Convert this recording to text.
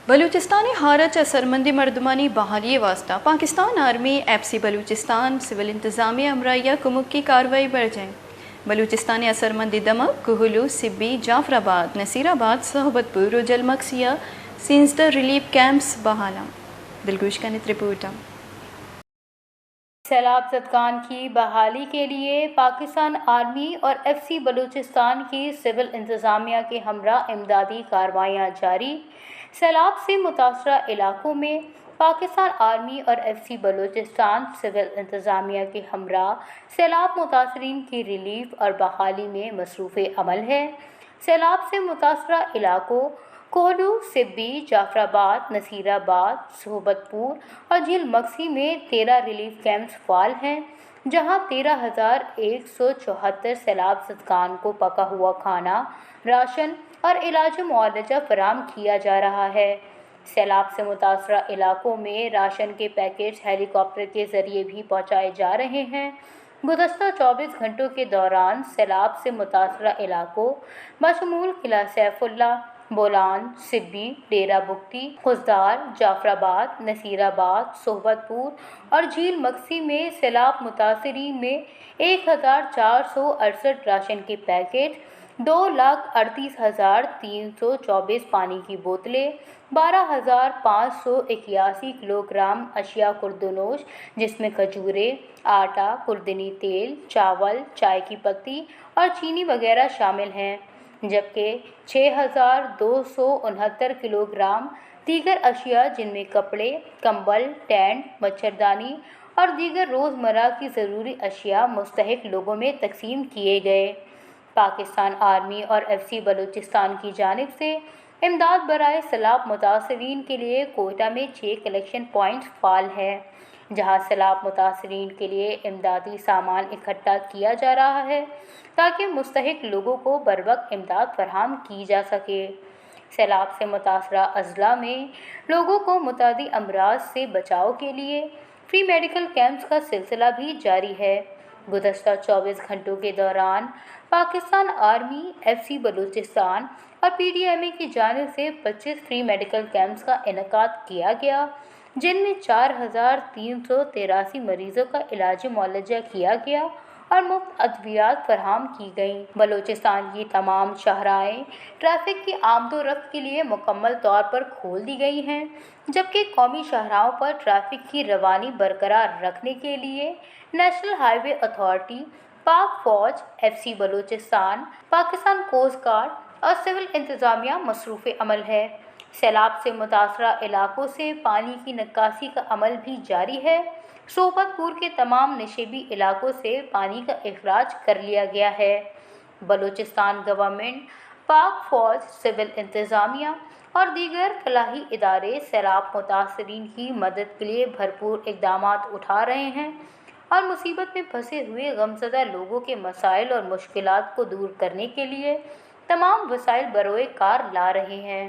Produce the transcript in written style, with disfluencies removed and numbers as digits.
بلوچستان حالت اثرمندی مردمانی بحالی واسطہ Pakistan army FC Balochistan civil انتظامیہ امرائیہ کمک کی کارروائی بڑھ جائیں۔ بلوچستان اثرمندی دمک، کوہلو، سبی، جعفر آباد، نصیر آباد، صحبت پور و جلمکسیہ سینزدہ ریلیف کیمپس بحالاں۔ دلگوش کا نت رپورٹ۔ سیلاب زدگان کی بحالی کے لیے پاکستان آرمی اور FC بلوچستان کی سول انتظامیہ کے ہمراہ امدادی کارروائیاں جاری۔ سیلاب سے متاثرہ علاقوں میں پاکستان آرمی اور FC بلوچستان سول انتظامیہ کے ہمراہ سیلاب متاثرین کی ریلیف اور بحالی میں مصروف عمل ہے۔ سیلاب سے متاثرہ علاقوں کوہلو، سبی، جعفر آباد، نصیر آباد، صحبت پور اور جھیل مکسی میں 13 ریلیف کیمپس فعال ہیں، جہاں 13,174 سیلاب زدگان کو پکا ہوا کھانا، راشن اور علاج معالجہ فراہم کیا جا رہا ہے۔ سیلاب سے متاثرہ علاقوں میں راشن کے پیکٹس ہیلی کاپٹر کے ذریعے بھی پہنچائے جا رہے ہیں۔ گزشتہ 24 گھنٹوں کے دوران سیلاب سے متاثرہ علاقوں بشمول قلعہ سیف اللہ، بولان، سبی، ڈیرہ بگٹی، خضدار، جعفر آباد، نصیر آباد، صحبت پور اور جھیل مکسی میں سیلاب متاثرین میں 1,468 راشن کے پیکٹ، 2,38,324 پانی کی بوتلیں، 12,581 کلو گرام اشیاء خوردونوش جس میں کھجوریں، آٹا، خوردنی تیل، چاول، چائے کی پتی اور چینی وغیرہ شامل ہیں، جبکہ 6,269 کلو گرام دیگر اشیاء جن میں کپڑے، کمبل، ٹینٹ، مچھردانی اور دیگر روزمرہ کی ضروری اشیاء مستحق لوگوں میں تقسیم کیے گئے۔ پاکستان آرمی اور FC بلوچستان کی جانب سے امداد برائے سیلاب متاثرین کے لیے کوئٹہ میں 6 کلیکشن پوائنٹس فعال ہیں، جہاں سیلاب متاثرین کے لیے امدادی سامان اکٹھا کیا جا رہا ہے تاکہ مستحق لوگوں کو بروقت امداد فراہم کی جا سکے۔ سیلاب سے متاثرہ اضلاع میں لوگوں کو متعدی امراض سے بچاؤ کے لیے فری میڈیکل کیمپس کا سلسلہ بھی جاری ہے۔ گزشتہ 24 گھنٹوں کے دوران پاکستان آرمی، FC بلوچستان اور PDMA کی جانب سے 25 فری میڈیکل کیمپس کا انعقاد کیا گیا، جن میں 4,383 مریضوں کا علاج معالجہ کیا گیا اور مفت ادویات فراہم کی گئیں۔ بلوچستان کی تمام شاہراہیں ٹریفک کی آمد و رفت کے لیے مکمل طور پر کھول دی گئی ہیں، جبکہ قومی شاہراہوں پر ٹریفک کی روانی برقرار رکھنے کے لیے نیشنل ہائی وے اتھارٹی، پاک فوج، FC Balochistan, Pakistan coast guard اور سول انتظامیہ مصروف عمل ہے۔ سیلاب سے متاثرہ علاقوں سے پانی کی نکاسی کا عمل بھی جاری ہے۔ صحبت پور کے تمام نشیبی علاقوں سے پانی کا اخراج کر لیا گیا ہے۔ بلوچستان گورنمنٹ، پاک فوج، سول انتظامیہ اور دیگر فلاحی ادارے سیلاب متاثرین کی مدد کے لیے بھرپور اقدامات اٹھا رہے ہیں اور مصیبت میں پھنسے ہوئے غمزدہ لوگوں کے مسائل اور مشکلات کو دور کرنے کے لیے تمام وسائل بروئے کار لا رہے ہیں۔